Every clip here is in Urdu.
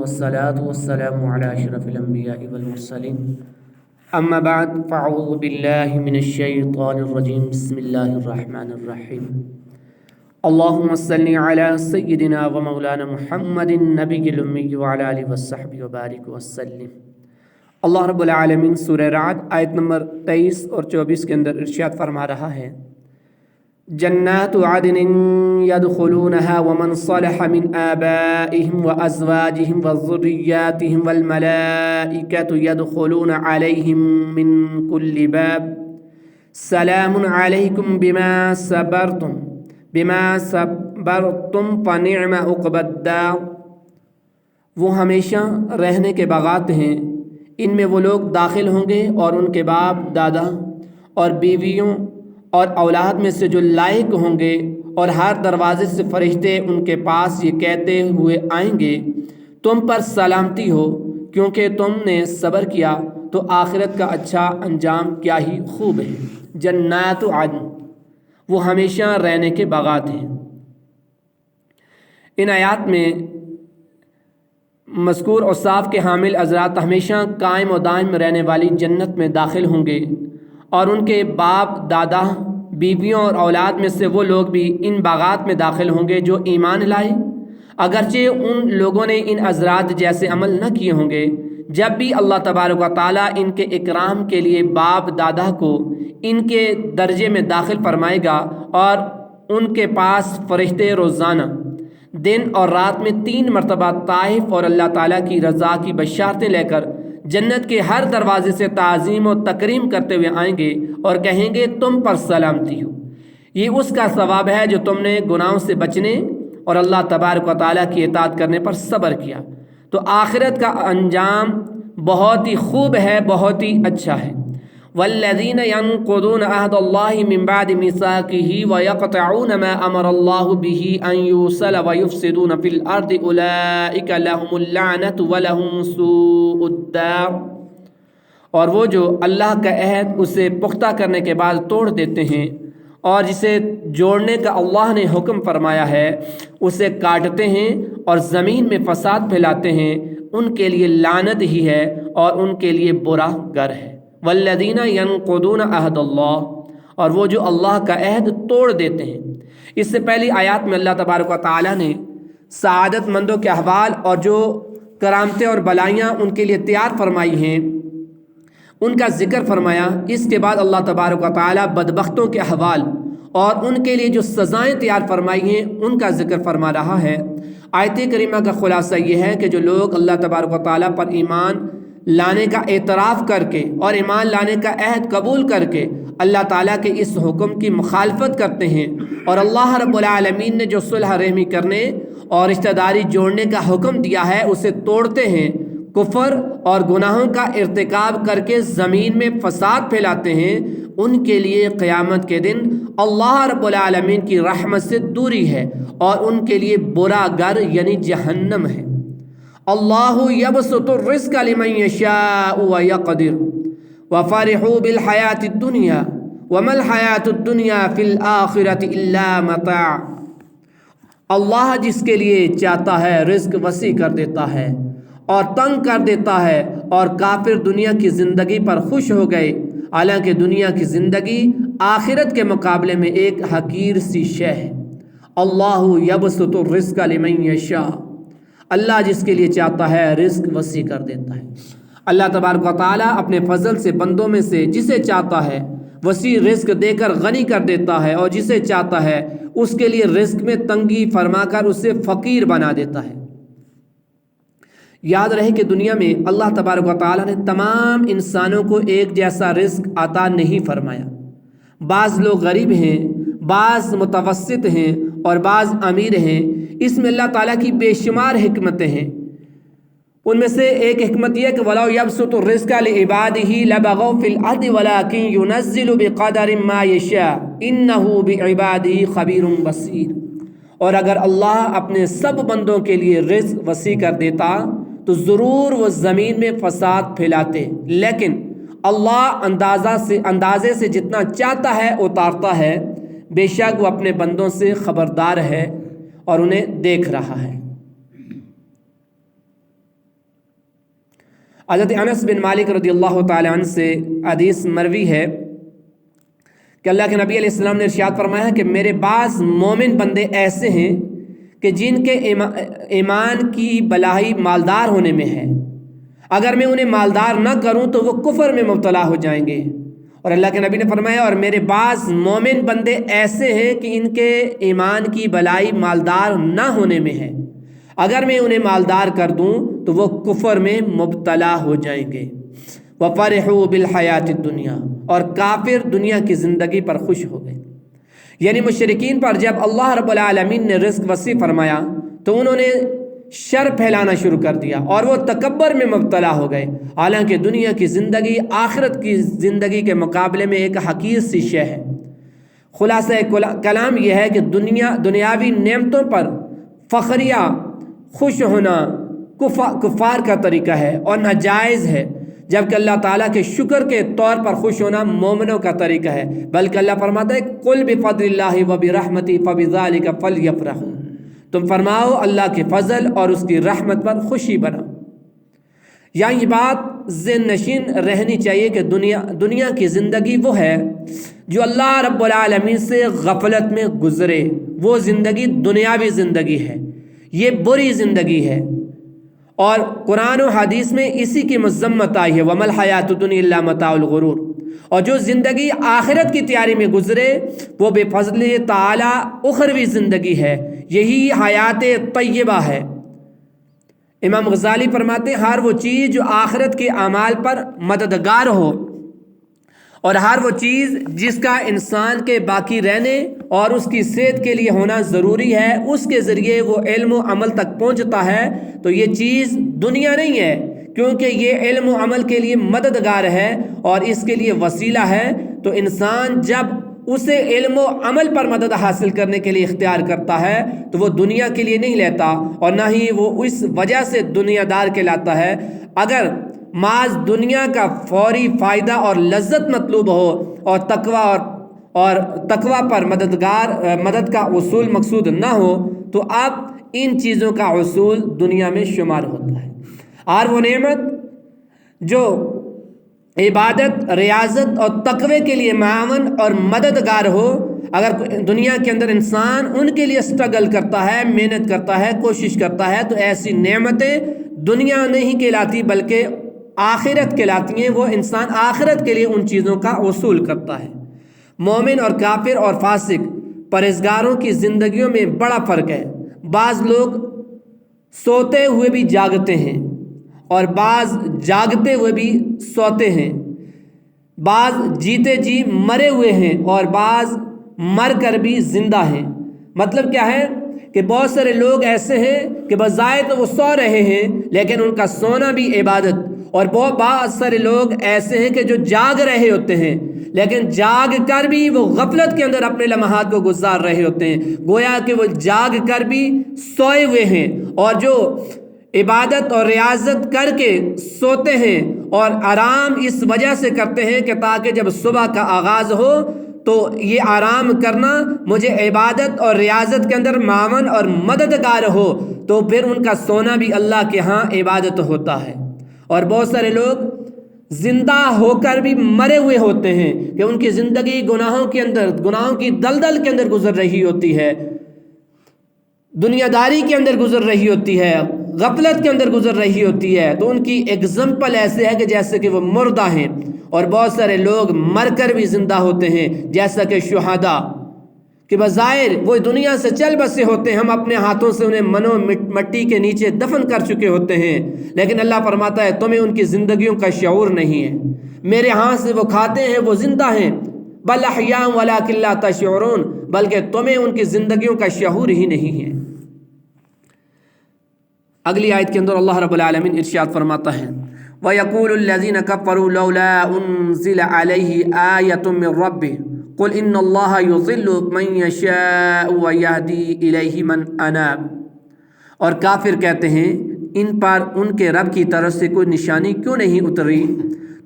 والصلاة والسلام على أشرف الأنبياء والمرسلين أما بعد فأعوذ بالله من الشيطان الرجيم بسم الله الرحمن الرحيم اللهم صل على سيدنا ومولانا محمد النبي الأمي وعلى آله وصحبه وبارك وسلم۔ اللہ رب العالمین سورہ رعد آیت نمبر 23 اور 24 کے اندر ارشاد فرما رہا ہے، جنات عدن يدخلونها ومن صلح من آبائهم وأزواجهم وذرياتهم والملائكة يدخلون عليهم من كل باب سلام عليكم بما صبرتم فنعم عقبى الدار۔ وہ ہمیشہ رہنے کے باغات ہیں، ان میں وہ لوگ داخل ہوں گے اور ان کے باپ دادا اور بیویوں اور اولاد میں سے جو لائق ہوں گے، اور ہر دروازے سے فرشتے ان کے پاس یہ کہتے ہوئے آئیں گے، تم پر سلامتی ہو کیونکہ تم نے صبر کیا تو آخرت کا اچھا انجام کیا ہی خوب ہے۔ جنات عدن، وہ ہمیشہ رہنے کے باغات ہیں۔ ان آیات میں مذکور اوصاف کے حامل حضرات ہمیشہ قائم و دائم رہنے والی جنت میں داخل ہوں گے، اور ان کے باپ دادا بیویوں اور اولاد میں سے وہ لوگ بھی ان باغات میں داخل ہوں گے جو ایمان لائے، اگرچہ ان لوگوں نے ان حضرات جیسے عمل نہ کیے ہوں گے۔ جب بھی اللہ تبارک و تعالیٰ ان کے اکرام کے لیے باپ دادا کو ان کے درجے میں داخل فرمائے گا، اور ان کے پاس فرشتے روزانہ دن اور رات میں 3 مرتبہ طائف اور اللہ تعالیٰ کی رضا کی بشارتیں لے کر جنت کے ہر دروازے سے تعظیم و تکریم کرتے ہوئے آئیں گے اور کہیں گے تم پر سلامتی ہو۔ یہ اس کا ثواب ہے جو تم نے گناہوں سے بچنے اور اللہ تبارک و تعالیٰ کی اطاعت کرنے پر صبر کیا، تو آخرت کا انجام بہت ہی خوب ہے، بہت ہی اچھا ہے۔ والذین ينقضون عہد اللہ من بعد میثاقہ ویقطعون ما امر اللہ بہ ان یوصل ویفسدون فی الارض اولئک لہم اللعنۃ ولہم سوء الدار۔ اور وہ جو اللہ کا عہد اسے پختہ کرنے کے بعد توڑ دیتے ہیں اور جسے جوڑنے کا اللہ نے حکم فرمایا ہے اسے کاٹتے ہیں اور زمین میں فساد پھیلاتے ہیں، ان کے لیے لعنت ہی ہے اور ان کے لیے برا گر ہے۔ والذین ینقضون عہد اللہ، اور وہ جو اللہ کا عہد توڑ دیتے ہیں۔ اس سے پہلی آیات میں اللہ تبارک و تعالیٰ نے سعادت مندوں کے احوال اور جو کرامتیں اور بلائیاں ان کے لیے تیار فرمائی ہیں ان کا ذکر فرمایا۔ اس کے بعد اللہ تبارک و تعالیٰ بدبختوں کے احوال اور ان کے لیے جو سزائیں تیار فرمائی ہیں ان کا ذکر فرما رہا ہے۔ آیت کریمہ کا خلاصہ یہ ہے کہ جو لوگ اللہ تبارک و تعالیٰ پر ایمان لانے کا اعتراف کر کے اور ایمان لانے کا عہد قبول کر کے اللہ تعالیٰ کے اس حکم کی مخالفت کرتے ہیں، اور اللہ رب العالمین نے جو صلح رحمی کرنے اور رشتہ داری جوڑنے کا حکم دیا ہے اسے توڑتے ہیں، کفر اور گناہوں کا ارتکاب کر کے زمین میں فساد پھیلاتے ہیں، ان کے لیے قیامت کے دن اللہ رب العالمین کی رحمت سے دوری ہے اور ان کے لیے برا گر یعنی جہنم ہے۔ اللہ یبسط الرزق لمن یشاء ویقدر وفرحوا بالحیاۃ الدنیا وما الحیاۃ الدنیا فی الآخرۃ الا متاع۔ اللہ جس کے لیے چاہتا ہے رزق وسیع کر دیتا ہے اور تنگ کر دیتا ہے، اور کافر دنیا کی زندگی پر خوش ہو گئے، حالانکہ دنیا کی زندگی آخرت کے مقابلے میں ایک حقیر سی شے ہے۔ اللہ یبسط الرزق لمن یشاء، اللہ جس کے لیے چاہتا ہے رزق وسیع کر دیتا ہے۔ اللہ تبارک و تعالیٰ اپنے فضل سے بندوں میں سے جسے چاہتا ہے وسیع رزق دے کر غنی کر دیتا ہے، اور جسے چاہتا ہے اس کے لیے رزق میں تنگی فرما کر اسے فقیر بنا دیتا ہے۔ یاد رہے کہ دنیا میں اللہ تبارک و تعالیٰ نے تمام انسانوں کو ایک جیسا رزق عطا نہیں فرمایا۔ بعض لوگ غریب ہیں، بعض متوسط ہیں اور بعض امیر ہیں۔ اس میں اللہ تعالیٰ کی بے شمار حکمتیں ہیں۔ ان میں سے ایک حکمت یہ کہ وَلَوْ يَبْسُطُ الرِّزْقَ لِعِبَادِهِ لَبَغَوْا فِي الْأَرْضِ وَلَكِنْ يُنَزِّلُ بِقَدَرٍ مَا يَشَاءُ إِنَّهُ بِعِبَادِهِ خَبِيرٌ بَصِيرٌ۔ اور اگر اللہ اپنے سب بندوں کے لیے رزق وسیع کر دیتا تو ضرور وہ زمین میں فساد پھیلاتے، لیکن اللہ اندازے سے جتنا چاہتا ہے اتارتا ہے، بے شک وہ اپنے بندوں سے خبردار ہے اور انہیں دیکھ رہا ہے۔ حضرت انس بن مالک رضی اللہ تعالی عنہ سے حدیث مروی ہے کہ اللہ کے نبی علیہ السلام نے ارشاد فرمایا کہ میرے بعض مومن بندے ایسے ہیں کہ جن کے ایمان کی بلائی مالدار ہونے میں ہے، اگر میں انہیں مالدار نہ کروں تو وہ کفر میں مبتلا ہو جائیں گے۔ اور اللہ کے نبی نے فرمایا اور میرے بعض مومن بندے ایسے ہیں کہ ان کے ایمان کی بلائی مالدار نہ ہونے میں ہے، اگر میں انہیں مالدار کر دوں تو وہ کفر میں مبتلا ہو جائیں گے۔ وَفَرِحُوا بِالْحَيَاةِ الدُّنْيَا، اور کافر دنیا کی زندگی پر خوش ہو گئے۔ یعنی مشرکین پر جب اللہ رب العالمین نے رزق وسیع فرمایا تو انہوں نے شر پھیلانا شروع کر دیا اور وہ تکبر میں مبتلا ہو گئے، حالانکہ دنیا کی زندگی آخرت کی زندگی کے مقابلے میں ایک حقیر سی شے ہے۔ خلاصہ کلام یہ ہے کہ دنیاوی نعمتوں پر فخریہ خوش ہونا کفار کا طریقہ ہے اور ناجائز ہے، جبکہ اللہ تعالیٰ کے شکر کے طور پر خوش ہونا مومنوں کا طریقہ ہے۔ بلکہ اللہ فرماتا ہے قُلْ بِفَضْلِ اللَّهِ وَبِرَحْمَتِهِ فَبِذَلِكَ فَلْيَفْرَحُوا، تم فرماؤ اللہ کے فضل اور اس کی رحمت پر خوشی بناؤ۔ یہاں یہ بات ذہن نشین رہنی چاہیے کہ دنیا کی زندگی وہ ہے جو اللہ رب العالمین سے غفلت میں گزرے، وہ زندگی دنیاوی زندگی ہے، یہ بری زندگی ہے، اور قرآن و حدیث میں اسی کی مذمت آئی ہے وَمَا الْحَيَاةُ الدُّنْيَا إِلَّا مَتَاعُ الْغُرُورِ۔ اور جو زندگی آخرت کی تیاری میں گزرے وہ بے فضل تعالی اخروی زندگی ہے، یہی حیات طیبہ ہے۔ امام غزالی فرماتے ہیں ہر وہ چیز جو آخرت کے اعمال پر مددگار ہو اور ہر وہ چیز جس کا انسان کے باقی رہنے اور اس کی صحت کے لیے ہونا ضروری ہے، اس کے ذریعے وہ علم و عمل تک پہنچتا ہے، تو یہ چیز دنیا نہیں ہے، کیونکہ یہ علم و عمل کے لیے مددگار ہے اور اس کے لیے وسیلہ ہے۔ تو انسان جب اسے علم و عمل پر مدد حاصل کرنے کے لیے اختیار کرتا ہے تو وہ دنیا کے لیے نہیں لیتا اور نہ ہی وہ اس وجہ سے دنیا دار کہلاتا ہے۔ اگر محض دنیا کا فوری فائدہ اور لذت مطلوب ہو اور تقوی پر مدد کا اصول مقصود نہ ہو تو اب ان چیزوں کا اصول دنیا میں شمار ہوتا ہے۔ اور وہ نعمت جو عبادت، ریاضت اور تقوی کے لیے معاون اور مددگار ہو، اگر دنیا کے اندر انسان ان کے لیے اسٹرگل کرتا ہے، محنت کرتا ہے، کوشش کرتا ہے، تو ایسی نعمتیں دنیا نہیں کہلاتی بلکہ آخرت کہلاتی ہیں۔ وہ انسان آخرت کے لیے ان چیزوں کا وصول کرتا ہے۔ مومن اور کافر اور فاسق پرہیزگاروں کی زندگیوں میں بڑا فرق ہے۔ بعض لوگ سوتے ہوئے بھی جاگتے ہیں اور بعض جاگتے ہوئے بھی سوتے ہیں، بعض جیتے جی مرے ہوئے ہیں اور بعض مر کر بھی زندہ ہیں۔ مطلب کیا ہے کہ بہت سارے لوگ ایسے ہیں کہ بظاہر تو وہ سو رہے ہیں لیکن ان کا سونا بھی عبادت، اور بہت سارے لوگ ایسے ہیں کہ جو جاگ رہے ہوتے ہیں لیکن جاگ کر بھی وہ غفلت کے اندر اپنے لمحات کو گزار رہے ہوتے ہیں، گویا کہ وہ جاگ کر بھی سوئے ہوئے ہیں۔ اور جو عبادت اور ریاضت کر کے سوتے ہیں اور آرام اس وجہ سے کرتے ہیں کہ تاکہ جب صبح کا آغاز ہو تو یہ آرام کرنا مجھے عبادت اور ریاضت کے اندر معاون اور مددگار ہو، تو پھر ان کا سونا بھی اللہ کے ہاں عبادت ہوتا ہے۔ اور بہت سارے لوگ زندہ ہو کر بھی مرے ہوئے ہوتے ہیں کہ ان کی زندگی گناہوں کی دلدل کے اندر گزر رہی ہوتی ہے، دنیا داری کے اندر گزر رہی ہوتی ہے، غفلت کے اندر گزر رہی ہوتی ہے، تو ان کی ایگزامپل ایسے ہے کہ جیسے کہ وہ مردہ ہیں۔ اور بہت سارے لوگ مر کر بھی زندہ ہوتے ہیں جیسا کہ شہداء، کہ بظاہر وہ دنیا سے چل بسے ہوتے ہیں، ہم اپنے ہاتھوں سے انہیں مٹی کے نیچے دفن کر چکے ہوتے ہیں، لیکن اللہ فرماتا ہے تمہیں ان کی زندگیوں کا شعور نہیں ہے، میرے ہاتھ سے وہ کھاتے ہیں، وہ زندہ ہیں، بل احیاء ولکن لا تشعرون، بلکہ تمہیں ان کی زندگیوں کا شعور ہی نہیں ہے۔ اگلی آیت کے اندر اللہ رب العالمین ارشاد فرماتا ہے وَيَقُولُ الَّذِينَ كَفَرُوا لَوْلَا أُنزِلَ عَلَيْهِ آيَةٌ مِّن رَّبِّهِ قُلْ إِنَّ اللَّهَ يُضِلُّ مَن يَشَاءُ وَيَهْدِي إِلَيْهِ مَنْ أَنَابَ۔ اور کافر کہتے ہیں ان پر ان کے رب کی طرف سے کوئی نشانی کیوں نہیں اتری؟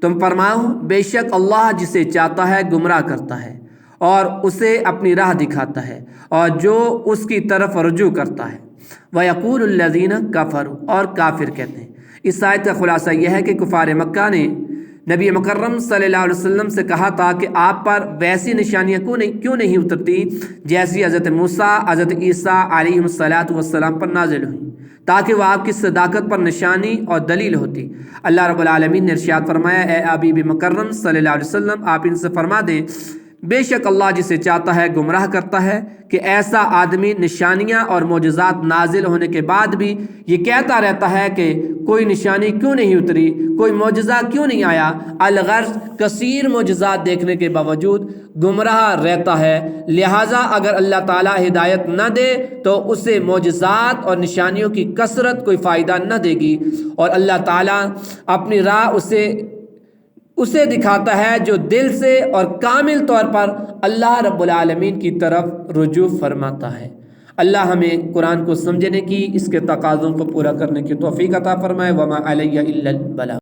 تم فرماؤ بے شک اللہ جسے چاہتا ہے گمراہ کرتا ہے اور اسے اپنی راہ دکھاتا ہے اور جو اس کی طرف رجوع کرتا ہے۔ وَيَقُولُ الَّذِينَ كَفَرُوا، اور کافر کہتے ہیں اس آیت کا خلاصہ یہ ہے کہ کفار مکہ نے نبی مکرم صلی اللہ علیہ وسلم سے کہا تھا کہ آپ پر ویسی نشانیاں کیوں نہیں اترتی جیسی حضرت موسیٰ حضرت عیسیٰ علیہ السلام پر نازل ہوئیں، تاکہ وہ آپ کی صداقت پر نشانی اور دلیل ہوتی۔ اللہ رب العالمین نے ارشاد فرمایا، اے حبیب مکرم صلی اللہ علیہ وسلم آپ ان سے فرما دیں، بے شک اللہ جسے چاہتا ہے گمراہ کرتا ہے، کہ ایسا آدمی نشانیاں اور معجزات نازل ہونے کے بعد بھی یہ کہتا رہتا ہے کہ کوئی نشانی کیوں نہیں اتری، کوئی معجزہ کیوں نہیں آیا، الغرض کثیر معجزات دیکھنے کے باوجود گمراہ رہتا ہے۔ لہٰذا اگر اللہ تعالیٰ ہدایت نہ دے تو اسے معجزات اور نشانیوں کی کثرت کوئی فائدہ نہ دے گی، اور اللہ تعالیٰ اپنی راہ اسے دکھاتا ہے جو دل سے اور کامل طور پر اللہ رب العالمین کی طرف رجوع فرماتا ہے۔ اللہ ہمیں قرآن کو سمجھنے کی، اس کے تقاضوں کو پورا کرنے کی توفیق عطا فرمائے۔ وما علیہ الا البلاغ۔